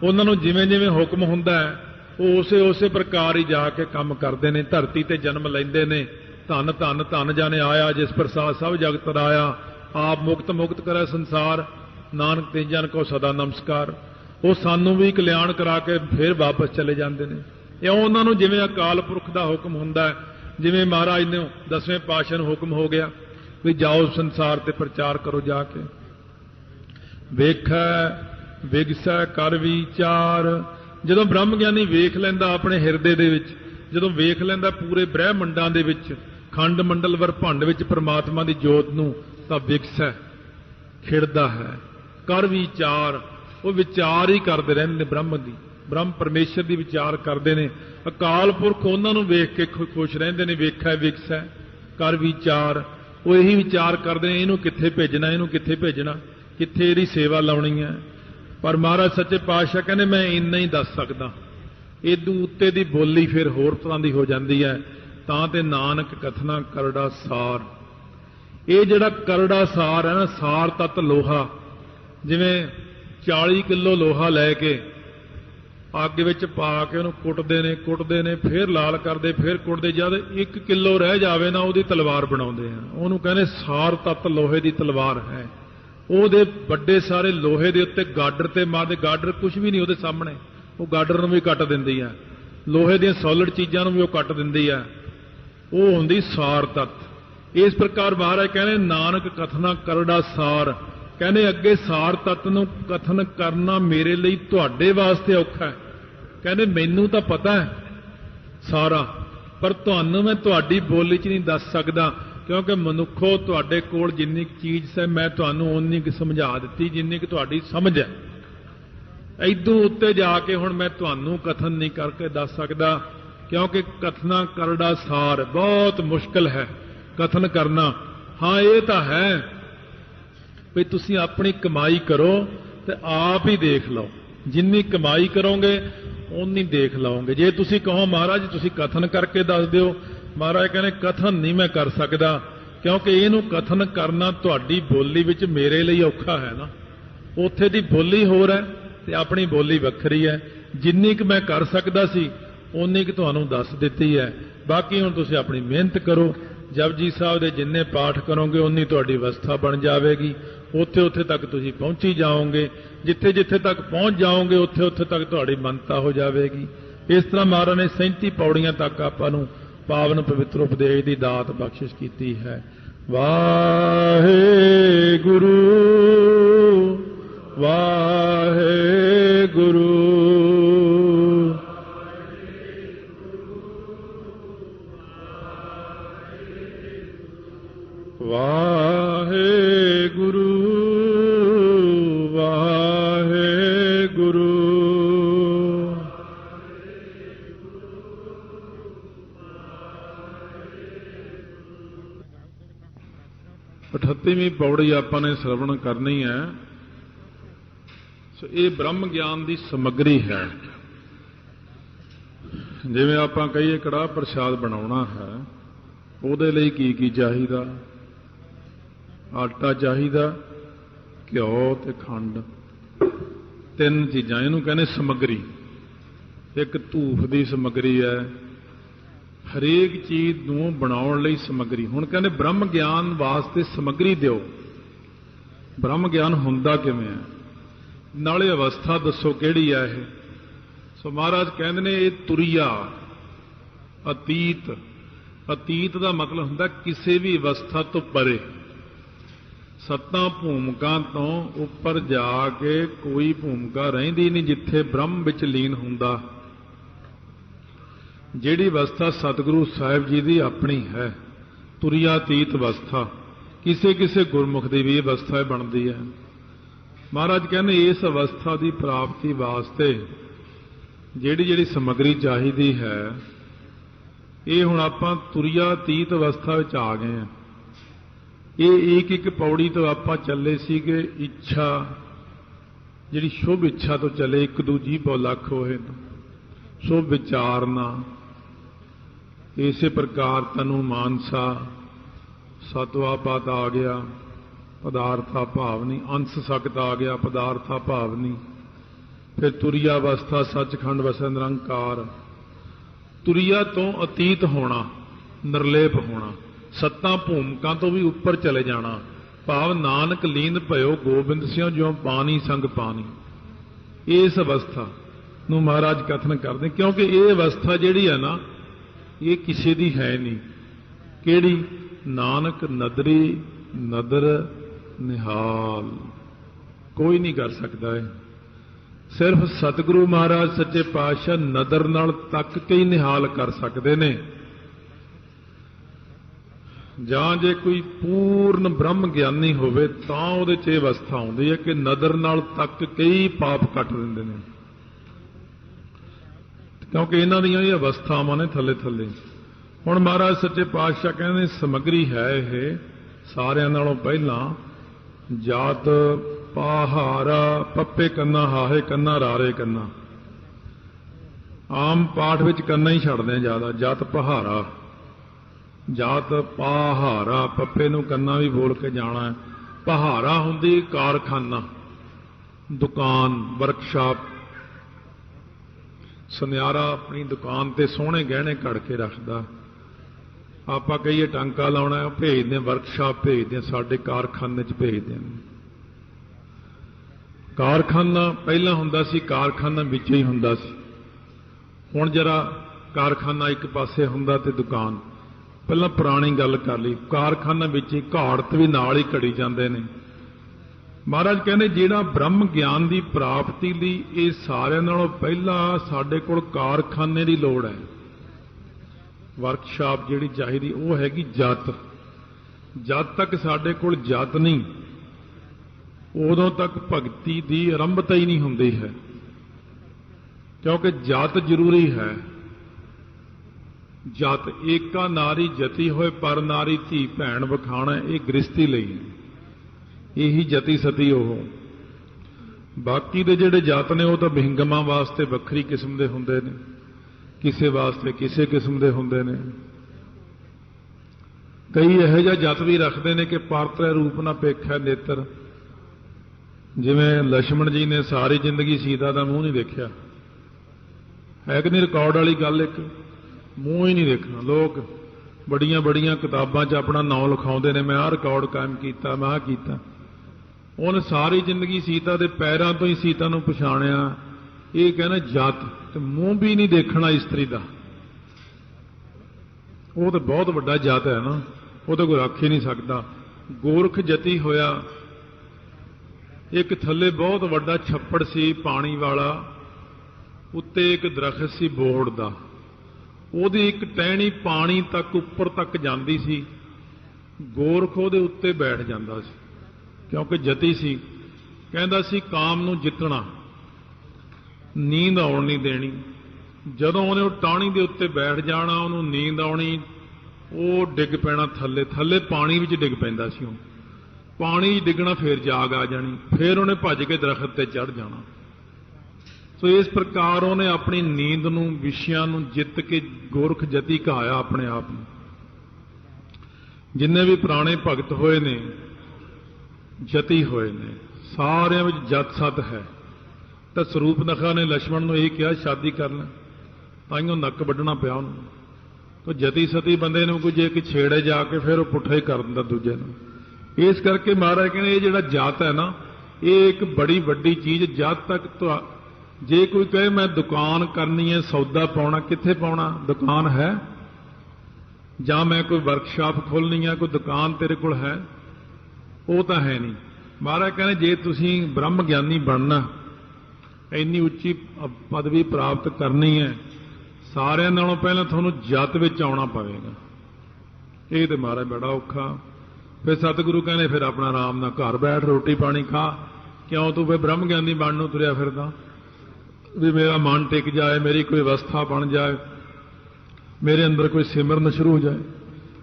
ਉਹਨਾਂ ਨੂੰ ਜਿਵੇਂ ਜਿਵੇਂ ਹੁਕਮ ਹੁੰਦਾ ਹੈ ਉਹ ਉਸੇ ਉਸੇ ਪ੍ਰਕਾਰ ਹੀ ਜਾ ਕੇ ਕੰਮ ਕਰਦੇ ਨੇ, ਧਰਤੀ ਤੇ ਜਨਮ ਲੈਂਦੇ ਨੇ। ਧੰਨ ਧੰਨ ਧੰਨ ਜਾਣੇ ਆਇਆ ਜਿਸ ਪ੍ਰਸਾਦ ਸਭ ਜਗਤ ਰਾਇਆ, ਆਪ ਮੁਕਤ ਮੁਕਤ ਕਰੇ ਸੰਸਾਰ, ਨਾਨਕ ਤੇ ਜਨ ਕੋ ਸਦਾ ਨਮਸਕਾਰ। ਉਹ ਸਾਨੂੰ ਵੀ ਕਲਿਆਣ ਕਰਾ ਕੇ ਫਿਰ ਵਾਪਸ ਚਲੇ ਜਾਂਦੇ ਨੇ। ਇਉਂ ਉਹਨਾਂ ਨੂੰ ਜਿਵੇਂ ਅਕਾਲ ਪੁਰਖ ਦਾ ਹੁਕਮ ਹੁੰਦਾ ਹੈ, ਜਿਵੇਂ ਮਹਾਰਾਜ ਨੇ 10ਵੇਂ ਪਾਤਸ਼ਾਹ ਨੂੰ ਹੁਕਮ ਹੋ ਗਿਆ ਵੀ ਜਾਓ ਸੰਸਾਰ ਤੇ ਪ੍ਰਚਾਰ ਕਰੋ ਜਾ ਕੇ। ਵੇਖੈ ਵਿਗਸੈ ਕਰ ਵਿਚਾਰ, ਜਦੋਂ ਬ੍ਰਹਮ ਗਿਆਨੀ ਵੇਖ ਲੈਂਦਾ ਆਪਣੇ ਹਿਰਦੇ ਦੇ ਵਿੱਚ, ਜਦੋਂ ਵੇਖ ਲੈਂਦਾ ਪੂਰੇ ਬ੍ਰਹਿਮੰਡਾਂ ਦੇ ਵਿੱਚ, ਖੰਡ ਮੰਡਲ ਵਰ ਭੰਡ ਵਿੱਚ ਪ੍ਰਮਾਤਮਾ ਦੀ ਜੋਤ ਨੂੰ, ਤਾਂ ਵਿਗਸੈ ਖਿੜਦਾ ਹੈ। ਕਰ ਵਿਚਾਰ, ਉਹ ਵਿਚਾਰ ਹੀ ਕਰਦੇ ਰਹਿੰਦੇ ਨੇ ਬ੍ਰਹਮ ਦੀ, ਬ੍ਰਹਮ ਪਰਮੇਸ਼ਰ ਦੀ ਵਿਚਾਰ ਕਰਦੇ ਨੇ। ਅਕਾਲ ਪੁਰਖ ਉਹਨਾਂ ਨੂੰ ਵੇਖ ਕੇ ਖੁਸ਼ ਰਹਿੰਦੇ ਨੇ। ਵੇਖੈ ਵਿਗਸੈ ਕਰ ਵਿਚਾਰ, ਉਹ ਇਹੀ ਵਿਚਾਰ ਕਰਦੇ ਨੇ ਇਹਨੂੰ ਕਿੱਥੇ ਭੇਜਣਾ, ਇਹਨੂੰ ਕਿੱਥੇ ਭੇਜਣਾ, ਕਿੱਥੇ ਇਹਦੀ ਸੇਵਾ ਲਾਉਣੀ ਹੈ। ਪਰ ਮਹਾਰਾਜ ਸੱਚੇ ਪਾਤਸ਼ਾਹ ਕਹਿੰਦੇ ਮੈਂ ਇੰਨਾ ਹੀ ਦੱਸ ਸਕਦਾ, इदू उत्ते दी बोली फिर होर तरह की हो जाती है। तां ते नानक कथना करड़ा सार, ये जिहड़ा करड़ा सार है ना, सार तत्त लोहा, जिवें 40 किलो लोहा लैके अग विच पा के उहनूं कुटदे ने फिर लाल करदे फिर कुटदे, जद 1 किलो रह जावे ना उहदी तलवार बनाउंदे हैं। उहनूं कहंदे सार तत्त लोहे की तलवार है। ਉਹਦੇ ਵੱਡੇ ਸਾਰੇ ਲੋਹੇ ਦੇ ਉੱਤੇ ਗਾਡਰ ਤੇ ਮਾਰਦੇ, ਗਾਡਰ ਕੁਝ ਵੀ ਨਹੀਂ ਉਹਦੇ ਸਾਹਮਣੇ, ਉਹ ਗਾਡਰ ਨੂੰ ਵੀ ਕੱਟ ਦਿੰਦੀ ਹੈ, ਲੋਹੇ ਦੀਆਂ ਸੋਲਿਡ ਚੀਜ਼ਾਂ ਨੂੰ ਵੀ ਉਹ ਕੱਟ ਦਿੰਦੀ ਹੈ। ਉਹ ਹੁੰਦੀ ਸਾਰ ਤੱਤ। ਇਸ ਪ੍ਰਕਾਰ ਮਹਾਰਾਜ ਕਹਿੰਦੇ ਨਾਨਕ ਕਥਨਾ ਕਰੜਾ ਸਾਰ, ਕਹਿੰਦੇ ਅੱਗੇ ਸਾਰ ਤੱਤ ਨੂੰ ਕਥਨ ਕਰਨਾ ਮੇਰੇ ਲਈ ਤੁਹਾਡੇ ਵਾਸਤੇ ਔਖਾ ਹੈ। ਕਹਿੰਦੇ ਮੈਨੂੰ ਤਾਂ ਪਤਾ ਹੈ ਸਾਰਾ, ਪਰ ਤੁਹਾਨੂੰ ਮੈਂ ਤੁਹਾਡੀ ਬੋਲੀ 'ਚ ਨਹੀਂ ਦੱਸ ਸਕਦਾ, क्योंकि मनुखो तुहाडे कोल जिन्नी चीज़ से मैं तुहानूं उन्नी क समझा दित्ती जिन्नी क तुहाडी समझ है। इदों उत्ते जाके हुण मैं तुहानूं कथन नहीं करके दस सकदा, क्योंकि कथना करड़ा सार बहुत मुश्किल है कथन करना। हाँ ये तो है भी तुसीं अपनी कमाई करो तो आप ही देख लो, जिन्नी कमाई करोगे उन्नी देख लओगे। जे तुसीं कहो महाराज तुसीं कथन करके दस दिओ, महाराज कहने कथन नहीं मैं कर सकता, क्योंकि इनू कथन करना तुहाडी बोली विच मेरे लिए औखा है ना। उत्थे दी बोली होर है ते अपनी बोली वखरी है। जिन्नी क मैं कर सकदा सी उन्नी क तुहानूं दस दित्ती है। बाकी हुण तुसीं अपनी मेहनत करो, जपजी साहब दे जिन्ने पाठ करोगे उन्नी तुहाडी अवस्था बन जाएगी। उत्थे उत्थे तक तुसीं पहुंची जाओगे, जिथे जिथे तक पहुंच जाओगे उत्थे उत्थे तक तुहाडी मनता हो जाएगी। इस तरह महाराज ने 37 पौड़ियां तक आपां नूं पावन पवित्र उपदेश की दात बख्शिश की है। वाहे गुरु वाहे गुरु वाहे गुरु वाहे गुरु 38ਵੀਂ पौड़ी आपने श्रवण करनी है। सो ये ब्रह्म ज्ञान की समग्री है। जिवें आपां कहिए कड़ाह प्रसाद बनाउणा है, उहदे लई की चाहिदा? आटा चाहिदा, घिओ ते खंड, 3 चीज़ां। इहनूं कहने समग्री। एक धूफ की समग्री है, हरेक चीज़ नूं बनाउण लई समग्री। हुण कहंदे ब्रह्म ज्ञान वास्ते समग्री दिओ। ब्रह्म ज्ञान हुंदा किवें है, नाले अवस्था दसो किहड़ी है ये। सो महाराज कहंदे ने ये तुरिया अतीत। अतीत का मतलब हुंदा किसी भी अवस्था तो परे, 7 भूमिका तो उपर जाके कोई भूमिका रहिंदी नहीं जिथे ब्रह्म विच लीन हुंदा। जिहड़ी अवस्था सतगुरु साहिब जी की अपनी है, तुरियातीत अवस्था, किसी किसी गुरमुख की भी अवस्था बनती है। महाराज कहने इस अवस्था की प्राप्ति वास्ते जिहड़ी जिहड़ी समग्री चाहिदी है, ये हुण आपां तुरियातीत अवस्था विच आ गए हैं। ये एक एक पौड़ी तो आपां चले सीगे इच्छा, जिहड़ी शुभ इच्छा तो चले, एक दूजी पौ लख होए शुभ विचारना। इसे प्रकार तनु मानसा, सतवा पद आ गया, पदार्था भावनी, अंश सकत आ गया, पदार्था भावनी। फिर तुरिया अवस्था सचखंड वसै निरंकार। तुरिया तो अतीत होना, निर्लेप होना, 7 भूमिका तो भी उपर चले जाना। भाव नानक लीन भयो गोबिंद सिंह जो पानी संग पानी। इस अवस्था नूं महाराज कथन करते, क्योंकि ये अवस्था जिहड़ी है ना, ये किसी दी है नहीं। किहड़ी? नानक नदरी नदर निहाल, कोई नहीं कर सकता है। सिर्फ सतगुरु महाराज सच्चे पातशाह नदर नाल तक के ही निहाल कर सकते ने। जां जे कोई पूर्ण ब्रह्म ज्ञानी होवे तां उहदे च इह अवस्था आउंदी है कि नदर नाल तक कई पाप कट दिंदे ने, क्योंकि इन्हां दीयां ये अवस्थावां ने थल्ले थल्ले। हुण महाराज सच्चे पातशाह कहंदे समग्री है ये सारियां नालों पहिलां जात पाहारा पप्पे कन्ना हाहे कन्ना रारे कन्ना। ਆਮ ਪਾਠ ਵਿੱਚ ਕਰਨਾ ਹੀ ਛੱਡਦੇ ਜ਼ਿਆਦਾ। ਜਤ ਪਹਾਰਾ, ਜਾਤ ਪਹਾਰਾ, ਪੱਪੇ ਨੂੰ ਕੰਨਾ ਵੀ ਬੋਲ ਕੇ ਜਾਣਾ ਹੈ। ਪਹਾਰਾ ਹੁੰਦੀ ਕਾਰਖਾਨਾ, ਦੁਕਾਨ, ਵਰਕਸ਼ਾਪ। ਸੁਨਿਆਰਾ ਆਪਣੀ ਦੁਕਾਨ ਤੇ ਸੋਹਣੇ ਗਹਿਣੇ ਘੜ ਕੇ ਰੱਖਦਾ। ਆਪਾਂ ਕਹੀਏ ਟਾਂਕਾ ਲਾਉਣਾ, ਭੇਜਦੇ ਵਰਕਸ਼ਾਪ, ਭੇਜਦੇ ਸਾਡੇ ਕਾਰਖਾਨੇ 'ਚ ਭੇਜਦੇ ਨੇ। ਕਾਰਖਾਨਾ ਪਹਿਲਾਂ ਹੁੰਦਾ ਸੀ, ਕਾਰਖਾਨਾ ਵਿੱਚ ਹੀ ਹੁੰਦਾ ਸੀ। ਹੁਣ ਜਰਾ ਕਾਰਖਾਨਾ ਇੱਕ ਪਾਸੇ ਹੁੰਦਾ ਤੇ ਦੁਕਾਨ। ਪਹਿਲਾਂ ਪੁਰਾਣੀ ਗੱਲ ਕਰ ਲਈ, ਕਾਰਖਾਨਾ ਵਿੱਚ ਹੀ, ਘਾੜਤ ਵੀ ਨਾਲ ਹੀ ਘੜੀ ਜਾਂਦੇ ਨੇ। ਮਹਾਰਾਜ ਕਹਿੰਦੇ ਜਿਹੜਾ ਬ੍ਰਹਮ ਗਿਆਨ ਦੀ ਪ੍ਰਾਪਤੀ ਲਈ ਇਹ ਸਾਰਿਆਂ ਨਾਲੋਂ ਪਹਿਲਾਂ ਸਾਡੇ ਕੋਲ ਕਾਰਖਾਨੇ ਦੀ ਲੋੜ ਹੈ। ਵਰਕਸ਼ਾਪ ਜਿਹੜੀ ਚਾਹੀਦੀ ਉਹ ਹੈਗੀ ਜਤ। ਜਦ ਤੱਕ ਸਾਡੇ ਕੋਲ ਜਤ ਨਹੀਂ, ਉਦੋਂ ਤੱਕ ਭਗਤੀ ਦੀ ਆਰੰਭਤਾ ਹੀ ਨਹੀਂ ਹੁੰਦੀ ਹੈ, ਕਿਉਂਕਿ ਜਤ ਜ਼ਰੂਰੀ ਹੈ। ਜਤ ਏਕਾ ਨਾਰੀ ਜਤੀ ਹੋਏ ਪਰ ਨਾਰੀ ਧੀ ਭੈਣ ਵਖਾਣਾ, ਇਹ ਗ੍ਰਸਤੀ ਲਈ ਹੈ। ਇਹੀ ਜਤੀ ਸਤੀ ਉਹ। ਬਾਕੀ ਦੇ ਜਿਹੜੇ ਜਤ ਨੇ ਉਹ ਤਾਂ ਬਿਹੰਗਮਾਂ ਵਾਸਤੇ ਵੱਖਰੀ ਕਿਸਮ ਦੇ ਹੁੰਦੇ ਨੇ, ਕਿਸੇ ਵਾਸਤੇ ਕਿਸੇ ਕਿਸਮ ਦੇ ਹੁੰਦੇ ਨੇ। ਕਈ ਇਹੋ ਜਿਹਾ ਜਤ ਵੀ ਰੱਖਦੇ ਨੇ ਕਿ ਪਰਤਰੇ ਰੂਪ ਨਾ ਪੇਖੈ ਨੇਤਰ। ਜਿਵੇਂ ਲਛਮਣ ਜੀ ਨੇ ਸਾਰੀ ਜ਼ਿੰਦਗੀ ਸੀਤਾ ਦਾ ਮੂੰਹ ਨਹੀਂ ਦੇਖਿਆ, ਹੈ ਕਿ ਨਹੀਂ? ਰਿਕਾਰਡ ਵਾਲੀ ਗੱਲ, ਇੱਕ ਮੂੰਹ ਹੀ ਨਹੀਂ ਦੇਖਣਾ। ਲੋਕ ਬੜੀਆਂ ਬੜੀਆਂ ਕਿਤਾਬਾਂ 'ਚ ਆਪਣਾ ਨਾਂ ਲਿਖਾਉਂਦੇ ਨੇ, ਮੈਂ ਆਹ ਰਿਕਾਰਡ ਕਾਇਮ ਕੀਤਾ, ਮੈਂ ਆਹ ਕੀਤਾ। ਉਹਨੇ ਸਾਰੀ ਜ਼ਿੰਦਗੀ ਸੀਤਾ ਦੇ ਪੈਰਾਂ ਤੋਂ ਹੀ ਸੀਤਾ ਨੂੰ ਪਛਾਣਿਆ। ਇਹ ਕਹਿੰਦਾ ਜਤ, ਤੇ ਮੂੰਹ ਵੀ ਨਹੀਂ ਦੇਖਣਾ ਇਸਤਰੀ ਦਾ। ਉਹ ਤਾਂ ਬਹੁਤ ਵੱਡਾ ਜਤ ਹੈ ਨਾ, ਉਹ ਤਾਂ ਕੋਈ ਰੱਖ ਹੀ ਨਹੀਂ ਸਕਦਾ। ਗੋਰਖ ਜਤੀ ਹੋਇਆ। ਇੱਕ ਥੱਲੇ ਬਹੁਤ ਵੱਡਾ ਛੱਪੜ ਸੀ ਪਾਣੀ ਵਾਲਾ, ਉੱਤੇ ਇੱਕ ਦਰਖਤ ਸੀ ਬੋਹੜ ਦਾ। ਉਹਦੀ ਇੱਕ ਟਹਿਣੀ ਪਾਣੀ ਤੱਕ ਉੱਪਰ ਤੱਕ ਜਾਂਦੀ ਸੀ। ਗੋਰਖ ਉਹਦੇ ਉੱਤੇ ਬੈਠ ਜਾਂਦਾ ਸੀ, ਕਿਉਂਕਿ ਜਤੀ ਸੀ। ਕਹਿੰਦਾ ਸੀ ਕਾਮ ਨੂੰ ਜਿੱਤਣਾ, ਨੀਂਦ ਆਉਣ ਨਹੀਂ ਦੇਣੀ। ਜਦੋਂ ਉਹਨੇ ਉਹ ਟਾਹਣੀ ਦੇ ਉੱਤੇ ਬੈਠ ਜਾਣਾ, ਉਹਨੂੰ ਨੀਂਦ ਆਉਣੀ, ਉਹ ਡਿੱਗ ਪੈਣਾ ਥੱਲੇ। ਥੱਲੇ ਪਾਣੀ ਵਿੱਚ ਡਿੱਗ ਪੈਂਦਾ ਸੀ ਉਹ। ਪਾਣੀ 'ਚ ਡਿੱਗਣਾ, ਫੇਰ ਜਾਗ ਆ ਜਾਣੀ, ਫੇਰ ਉਹਨੇ ਭੱਜ ਕੇ ਦਰਖਤ ਤੇ ਚੜ੍ਹ ਜਾਣਾ। ਸੋ ਇਸ ਪ੍ਰਕਾਰ ਉਹਨੇ ਆਪਣੀ ਨੀਂਦ ਨੂੰ, ਵਿਸ਼ਿਆਂ ਨੂੰ ਜਿੱਤ ਕੇ ਗੋਰਖ ਜਤੀ ਕਹਾਇਆ ਆਪਣੇ ਆਪ ਨੂੰ। ਜਿੰਨੇ ਵੀ ਪੁਰਾਣੇ ਭਗਤ ਹੋਏ ਨੇ, ਜਤੀ ਹੋਏ ਨੇ, ਸਾਰਿਆਂ ਵਿੱਚ ਜਤ ਸਤ ਹੈ। ਤਾਂ ਸਰੂਪ ਨਖਾ ਨੇ ਲਛਮਣ ਨੂੰ ਇਹ ਕਿਹਾ ਸ਼ਾਦੀ ਕਰ ਲੈ, ਤਾਈਓ ਨੱਕ ਵੱਢਣਾ ਪਿਆ ਉਹਨੂੰ। ਤਾਂ ਜਤੀ ਸਤੀ ਬੰਦੇ ਨੂੰ ਕੋਈ ਜੇ ਕਿ ਛੇੜੇ ਜਾ ਕੇ ਫਿਰ ਉਹ ਪੁੱਠਾ ਹੀ ਕਰ ਦਿੰਦਾ ਦੂਜੇ ਨੂੰ। ਇਸ ਕਰਕੇ ਮਹਾਰਾਜ ਕਹਿੰਦੇ ਇਹ ਜਿਹੜਾ ਜਾਤ ਹੈ ਨਾ, ਇਹ ਇੱਕ ਬੜੀ ਵੱਡੀ ਚੀਜ਼। ਜਦ ਤੱਕ ਜੇ ਕੋਈ ਕਹੇ ਮੈਂ ਦੁਕਾਨ ਕਰਨੀ ਹੈ, ਸੌਦਾ ਪਾਉਣਾ, ਕਿੱਥੇ ਪਾਉਣਾ? ਦੁਕਾਨ ਹੈ? ਜਾਂ ਮੈਂ ਕੋਈ ਵਰਕਸ਼ਾਪ ਖੋਲਣੀ ਹੈ, ਕੋਈ ਦੁਕਾਨ ਤੇਰੇ ਕੋਲ ਹੈ? ਉਹ ਤਾਂ ਹੈ ਨਹੀਂ। ਮਹਾਰਾਜ ਕਹਿੰਦੇ ਜੇ ਤੁਸੀਂ ਬ੍ਰਹਮ ਗਿਆਨੀ ਬਣਨਾ, ਇੰਨੀ ਉੱਚੀ ਪਦਵੀ ਪ੍ਰਾਪਤ ਕਰਨੀ ਹੈ, ਸਾਰਿਆਂ ਨਾਲੋਂ ਪਹਿਲਾਂ ਤੁਹਾਨੂੰ ਜਤ ਵਿੱਚ ਆਉਣਾ ਪਵੇਗਾ। ਇਹ ਤੇ ਮਹਾਰਾਜ ਬੜਾ ਔਖਾ। ਫਿਰ ਸਤਿਗੁਰੂ ਕਹਿੰਦੇ ਫਿਰ ਆਪਣਾ ਆਰਾਮ ਨਾਲ ਘਰ ਬੈਠ, ਰੋਟੀ ਪਾਣੀ ਖਾ। ਕਿਉਂ ਤੂੰ ਫਿਰ ਬ੍ਰਹਮ ਗਿਆਨੀ ਬਣਨ ਨੂੰ ਤੁਰਿਆ ਫਿਰਦਾ? ਵੀ ਮੇਰਾ ਮਨ ਟਿਕ ਜਾਏ, ਮੇਰੀ ਕੋਈ ਅਵਸਥਾ ਬਣ ਜਾਏ, ਮੇਰੇ ਅੰਦਰ ਕੋਈ ਸਿਮਰਨ ਸ਼ੁਰੂ ਹੋ ਜਾਏ।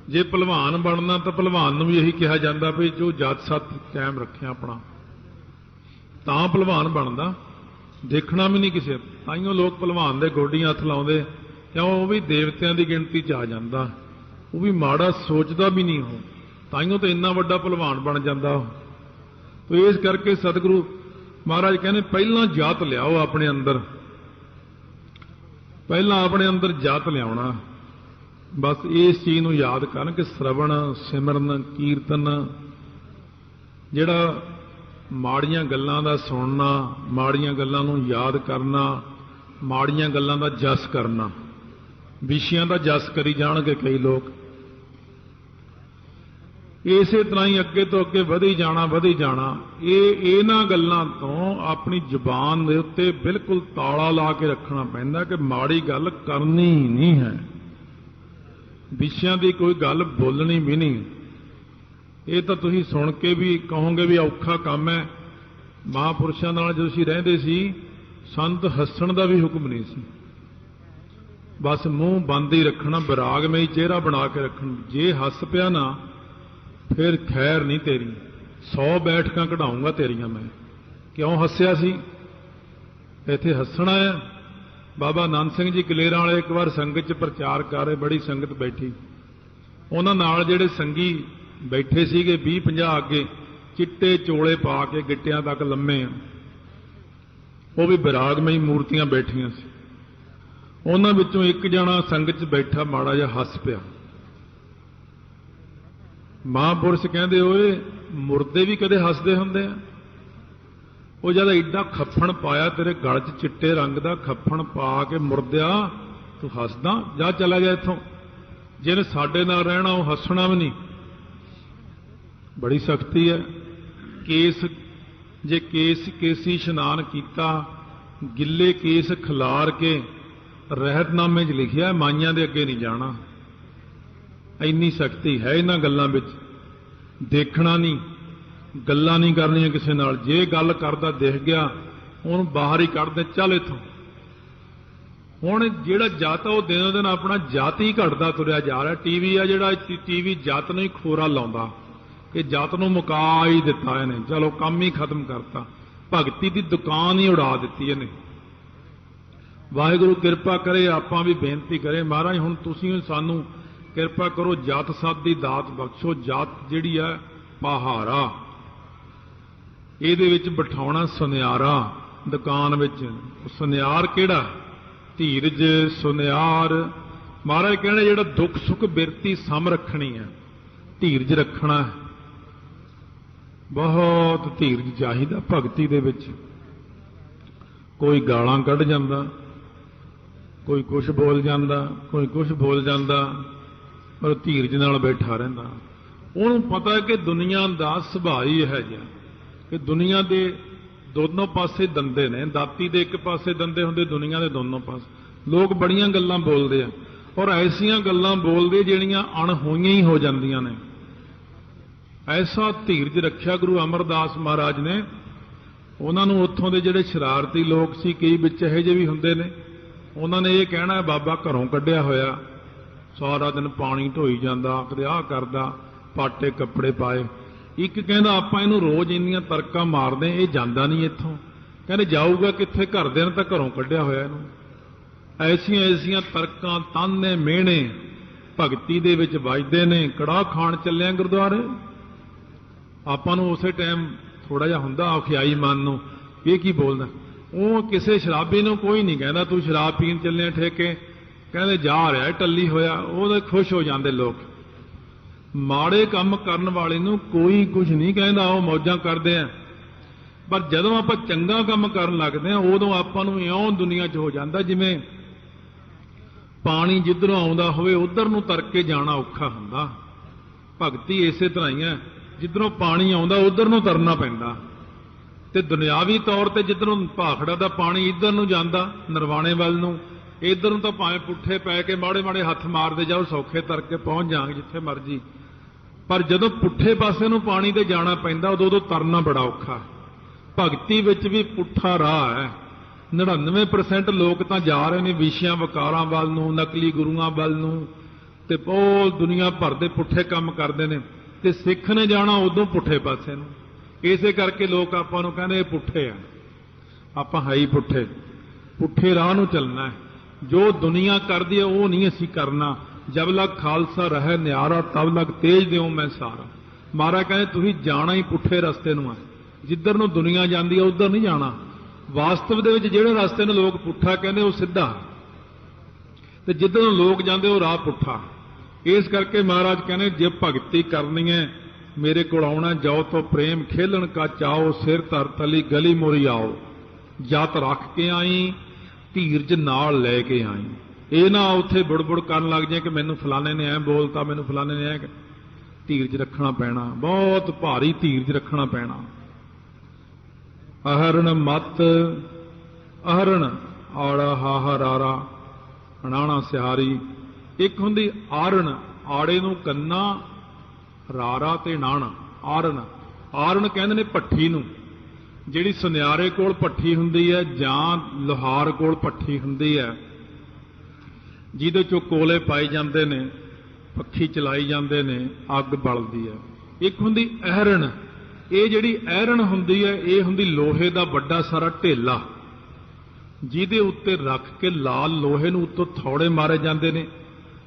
ਜੇ ਭਲਵਾਨ ਬਣਨਾ ਤਾਂ ਭਲਵਾਨ ਨੂੰ ਵੀ ਇਹੀ ਕਿਹਾ ਜਾਂਦਾ ਵੀ ਜੋ ਜਤ ਸਤ ਕਾਇਮ ਰੱਖਿਆ ਆਪਣਾ, ਤਾਂ ਭਲਵਾਨ ਬਣਦਾ। ਦੇਖਣਾ ਵੀ ਨਹੀਂ ਕਿਸੇ। ਤਾਈਓ ਲੋਕ ਭਲਵਾਨ ਦੇ ਗੋਡੀਆਂ ਹੱਥ ਲਾਉਂਦੇ, ਕਿਉਂ? ਉਹ ਵੀ ਦੇਵਤਿਆਂ ਦੀ ਗਿਣਤੀ 'ਚ ਆ ਜਾਂਦਾ, ਉਹ ਵੀ ਮਾੜਾ ਸੋਚਦਾ ਵੀ ਨਹੀਂ ਉਹ, ਤਾਈਓ ਤਾਂ ਇੰਨਾ ਵੱਡਾ ਭਲਵਾਨ ਬਣ ਜਾਂਦਾ ਉਹ। ਤੋ ਇਸ ਕਰਕੇ ਸਤਿਗੁਰੂ ਮਹਾਰਾਜ ਕਹਿੰਦੇ ਪਹਿਲਾਂ ਜਾਤ ਲਿਆਓ ਆਪਣੇ ਅੰਦਰ, ਪਹਿਲਾਂ ਆਪਣੇ ਅੰਦਰ ਜਾਤ ਲਿਆਉਣਾ। ਬਸ ਇਸ ਚੀਜ਼ ਨੂੰ ਯਾਦ ਕਰਨ ਕਿ ਸ਼ਰਵਣ, ਸਿਮਰਨ, ਕੀਰਤਨ, ਜਿਹੜਾ ਮਾੜੀਆਂ ਗੱਲਾਂ ਦਾ ਸੁਣਨਾ, ਮਾੜੀਆਂ ਗੱਲਾਂ ਨੂੰ ਯਾਦ ਕਰਨਾ, ਮਾੜੀਆਂ ਗੱਲਾਂ ਦਾ ਜਸ ਕਰਨਾ, ਵਿਸ਼ਿਆਂ ਦਾ ਜਸ ਕਰੀ ਜਾਣਗੇ ਕਈ ਲੋਕ। ਇਸੇ ਤਰ੍ਹਾਂ ਹੀ ਅੱਗੇ ਤੋਂ ਅੱਗੇ ਵਧੀ ਜਾਣਾ, ਵਧੀ ਜਾਣਾ। ਇਹਨਾਂ ਗੱਲਾਂ ਤੋਂ ਆਪਣੀ ਜ਼ੁਬਾਨ ਦੇ ਉੱਤੇ ਬਿਲਕੁਲ ਤਾਲਾ ਲਾ ਕੇ ਰੱਖਣਾ ਪੈਂਦਾ ਕਿ ਮਾੜੀ ਗੱਲ ਕਰਨੀ ਹੀ ਨਹੀਂ ਹੈ, ਵਿਸ਼ਿਆਂ ਦੀ ਕੋਈ ਗੱਲ ਬੋਲਣੀ ਵੀ ਨਹੀਂ। ਇਹ ਤਾਂ ਤੁਸੀਂ ਸੁਣ ਕੇ ਵੀ ਕਹੋਗੇ ਵੀ ਔਖਾ ਕੰਮ ਹੈ। ਮਹਾਂਪੁਰਸ਼ਾਂ ਨਾਲ ਜਦੋਂ ਅਸੀਂ ਰਹਿੰਦੇ ਸੀ, ਸੰਤ ਹੱਸਣ ਦਾ ਵੀ ਹੁਕਮ ਨਹੀਂ ਸੀ। ਬਸ ਮੂੰਹ ਬੰਦ ਹੀ ਰੱਖਣਾ, ਵਿਰਾਗਮਈ ਚਿਹਰਾ ਬਣਾ ਕੇ ਰੱਖਣਾ। ਜੇ ਹੱਸ ਪਿਆ ਨਾ, ਫਿਰ ਖੈਰ ਨਹੀਂ ਤੇਰੀ, 100 ਬੈਠਕਾਂ ਕਢਾਊਂਗਾ ਤੇਰੀਆਂ ਮੈਂ। ਕਿਉਂ ਹੱਸਿਆ ਸੀ? ਇੱਥੇ ਹੱਸਣਾ ਹੈ, बाबा नंद सिंह जी कलेरां वाले एक बार संगत च प्रचार कर रहे, बड़ी संगत बैठी, उन्हां नाल जिहड़े संगी बैठे सीगे 20-50 अगे चिट्टे चोले पा के गिट्टियां तक लम्मे, वो भी विरागमई मूर्तियां बैठियां सी। उन्हां विचों एक जना संगत च बैठा माड़ा जिहा हस पिया। महापुरुष कहंदे ओए मुर्दे भी कदे हसदे हुंदे आ? वो जद एडा खप्पण पाया तेरे गल च चिट्टे रंग का खप्पण पा के मुर्दिया तू हसदा, जा चला जा इथों। जिन्हें साडे नाल रहना वो हसना भी नहीं। बड़ी सख्ती है। केस जे केसी इशनान किया, गिले केस खिलार के रहतनामे च लिखिया माइयां दे अगे नहीं जाना। इन्नी सख्ती है इन्हां गल्लां विच। देखना नहीं, गल्लां नहीं करनियां किसी नाल। जे गल करदा दिख गया उहनूं बाहर ही कढ दे, चल इथों। हुण जिहड़ा जात वो दिनों दिन अपना जात ही घटदा तुरिया जा रहा। टीवी आ जिहड़ा टीवी जात नूं ही खोरा लाउंदा कि जात नूं मुका ही दित्ता इहने, चलो काम ही खत्म करता। भगती की दुकान ही उड़ा दित्ती इहने। वाहिगुरू किरपा करे, आपां भी बेनती करें महाराज हुण तुसीं सानूं किरपा करो, जात सत दी दात बख्शो। जात जिहड़ी है पहारा, ਇਹਦੇ ਵਿੱਚ ਬਿਠਾਉਣਾ ਸੁਨਿਆਰਾ ਦੁਕਾਨ ਵਿੱਚ। ਸੁਨਿਆਰ ਕਿਹੜਾ? ਧੀਰਜ ਸੁਨਿਆਰ। ਮਹਾਰਾਜ ਕਹਿੰਦੇ ਜਿਹੜਾ ਦੁੱਖ ਸੁੱਖ ਬਿਰਤੀ ਸਮ ਰੱਖਣੀ ਹੈ, ਧੀਰਜ ਰੱਖਣਾ ਹੈ। ਬਹੁਤ ਧੀਰਜ ਚਾਹੀਦਾ ਭਗਤੀ ਦੇ ਵਿੱਚ। ਕੋਈ ਗਾਲਾਂ ਕੱਢ ਜਾਂਦਾ, ਕੋਈ ਕੁਛ ਬੋਲ ਜਾਂਦਾ, ਕੋਈ ਕੁਛ ਬੋਲ ਜਾਂਦਾ, ਪਰ ਧੀਰਜ ਨਾਲ ਬੈਠਾ ਰਹਿੰਦਾ। ਉਹਨੂੰ ਪਤਾ ਹੈ ਕਿ ਦੁਨੀਆ ਦਾ ਸੁਭਾਅ ਹੀ ਇਹੋ ਜਿਹਾ कि दुनिया के दोनों पासे दंदे ने। दाती दे एक पासे दंदे होंदे, दुनिया के दोनों पासे लोग बड़ियां गल्लां बोलते हैं, और ऐसियां गल्लां बोलते जिहड़ियां अणहोईयां ही हो जांदियां ने। ऐसा धीरज रखिया गुरु अमरदास महाराज ने। उन्होंने उत्थों के जिहड़े शरारती लोग सी, कई विच इहो जिहे भी हुंदे ने, उन्होंने ये कहना बाबा घरों कढ़िया होया, सारा दिन पानी ढोई जांदा, कदे आह करदा, पाटे कपड़े पाए। एक कहना आपां इहनूं रोज इन्नियां तरकां मारदे, ये जांदा नहीं इत्थों। कहंदे जाऊगा कित्थे, घरदिआं ने तां घरों कढ़िया होया इहनूं। ऐसियां ऐसियां तरकां, ताने मिहणे भगती दे विच वजदे ने। कड़ाह खाण चलिया गुरद्वारे, आपां नूं उसे टाइम थोड़ा जिहा हुंदा औखियाई मन नूं, ये की बोलदा। ਉਹ ਕਿਸੇ शराबी ਨੂੰ कोई नहीं कहता तू शराब पीण ਚੱਲਿਆ ठेके, कहते जा रहा टल्ली होया, वो खुश हो जाते लोग। माड़े काम करन वाले नूं कोई कुछ नहीं कहता, वो मौजां करते हैं। पर जदों आपां चंगा काम करन लगदे हां, उदों आपां नूं इउं दुनिया 'च हो जांदा जिवें पानी जिधरों आउंदा होवे उधर नूं तर के जाना औखा हुंदा। भगती इसे तरह ही है, जिधरों पानी आउंदा उधर नूं तरना पैंदा। ते दुनियावी तौर पर जिधरों भाखड़ा का पानी इधर नूं जांदा नरवाणे वाल नूं, इधर नूं तां भावें पुट्ठे पै के माड़े माड़े हथ मारदे जाओ, सौखे तर के पहुंच जांगे जिथे मर्जी। पर जदों पुट्ठे पासे नूं पानी ते जाना पैंदा उदों तरना बड़ा औखा। भगती विच भी पुट्ठा राह है। 99% लोग तां जा रहे ने विशियां वकारां वाल नूं, नकली गुरुआं वाल नूं, ते बहुत दुनिया भर दे पुट्ठे काम करदे ने। ते सिख ने जाना उदों पुट्ठे पासे नूं। इसे करके लोग आपां नूं कहंदे पुट्ठे आ, आपां है ही पुट्ठे। पुट्ठे राह नूं चलना है। जो दुनिया करदी है वो नहीं असीं करना। जब लग खालसा रहे न्यारा, तब लग तेज देऊं मैं सारा। महाराज कहंदे तुसीं जाना ही पुट्ठे रस्ते नूं है, जिधर नूं दुनिया जांदी है उधर नहीं जाना। वास्तव दे विच जिहड़े रस्ते नूं लोग पुट्ठा कहंदे वो सिद्धा, ते जिधर नूं लोग जांदे वो राह पुट्ठा। इस करके महाराज कहने जे भगती करनी है मेरे को आना, जाओ तो प्रेम खेलन का चाओ, सिर धर तली गली मोरी आओ। जात रख के आई, धीरज नाल लैके आई। ये ना उत्थे बुड़बुड़ करन लग जाए कि मैनू फलाने ने ऐ बोलता, मैनू फलाने ने ऐ। धीरज रखना पैना, बहुत भारी धीरज रखना पैना। अहरण मत, अहरण आड़ा हाहा रारा, अणाणा सिहारी। एक हुंदी आरण, आड़े नूं कन्ना, रारा ते नाणा। आरण, आरण कहंदे ने भट्ठी नूं, जिहड़ी सुनियारे कोल भट्ठी हुंदी है जां लोहार कोल भट्ठी हुंदी है, जिहदे चों कोले पाए जांदे ने, पक्खी चलाई जांदे ने, अग बलदी है। एक हुंदी अहरण, ये जिहड़ी अहरण हुंदी है ये हुंदी लोहे दा वड्डा सारा ढेला। ਜਿਹਦੇ ਉੱਤੇ ਰੱਖ ਕੇ ਲਾਲ ਲੋਹੇ ਨੂੰ ਉੱਤੋਂ ਥੌੜੇ ਮਾਰੇ ਜਾਂਦੇ ਨੇ,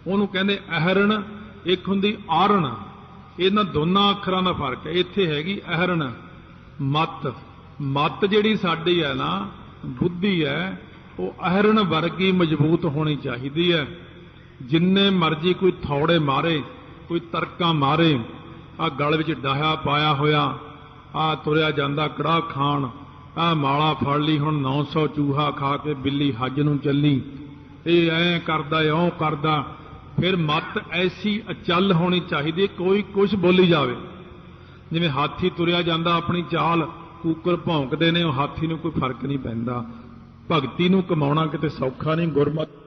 ਉਹਨੂੰ ਕਹਿੰਦੇ ਅਹਰਣ। ਇੱਕ ਹੁੰਦੀ ਆਰਣ। ਇਹਨਾਂ ਦੋਨਾਂ ਅੱਖਰਾਂ ਦਾ ਫਰਕ ਹੈ। ਇੱਥੇ ਹੈਗੀ ਅਹਰਣ। ਮੱਤ, ਮੱਤ ਜਿਹੜੀ ਸਾਡੀ ਹੈ ਨਾ, ਬੁੱਧੀ ਹੈ, ਉਹ ਅਹਰਣ ਵਰਗੀ ਮਜ਼ਬੂਤ ਹੋਣੀ ਚਾਹੀਦੀ ਹੈ। ਜਿੰਨੇ ਮਰਜ਼ੀ ਕੋਈ ਥੌੜੇ ਮਾਰੇ, ਕੋਈ ਤਰਕਾਂ ਮਾਰੇ, ਆ ਗਲ ਵਿੱਚ ਡਾਹਾ ਪਾਇਆ ਹੋਇਆ, ਆ ਤੁਰਿਆ ਜਾਂਦਾ ਕੜਾਹ ਖਾਣ, ਆ ਮਾਲਾ ਫੜ ਲਈ, ਹੁਣ 900 ਚੂਹਾ ਖਾ ਕੇ ਬਿੱਲੀ ਹੱਜ ਨੂੰ ਚੱਲੀ, ਇਹ ਐਂ ਕਰਦਾ, ਇਉਂ ਕਰਦਾ। ਫਿਰ ਮੱਤ ਐਸੀ ਅਚਲ ਹੋਣੀ ਚਾਹੀਦੀ, ਕੋਈ ਕੁਛ ਬੋਲੀ ਜਾਵੇ। ਜਿਵੇਂ ਹਾਥੀ ਤੁਰਿਆ ਜਾਂਦਾ ਆਪਣੀ ਚਾਲ, ਕੂਕਰ ਭੌਂਕਦੇ ਨੇ, ਉਹ ਹਾਥੀ ਨੂੰ ਕੋਈ ਫਰਕ ਨਹੀਂ ਪੈਂਦਾ। ਭਗਤੀ ਨੂੰ ਕਮਾਉਣਾ ਕਿਤੇ ਸੌਖਾ ਨਹੀਂ। ਗੁਰਮਤਿ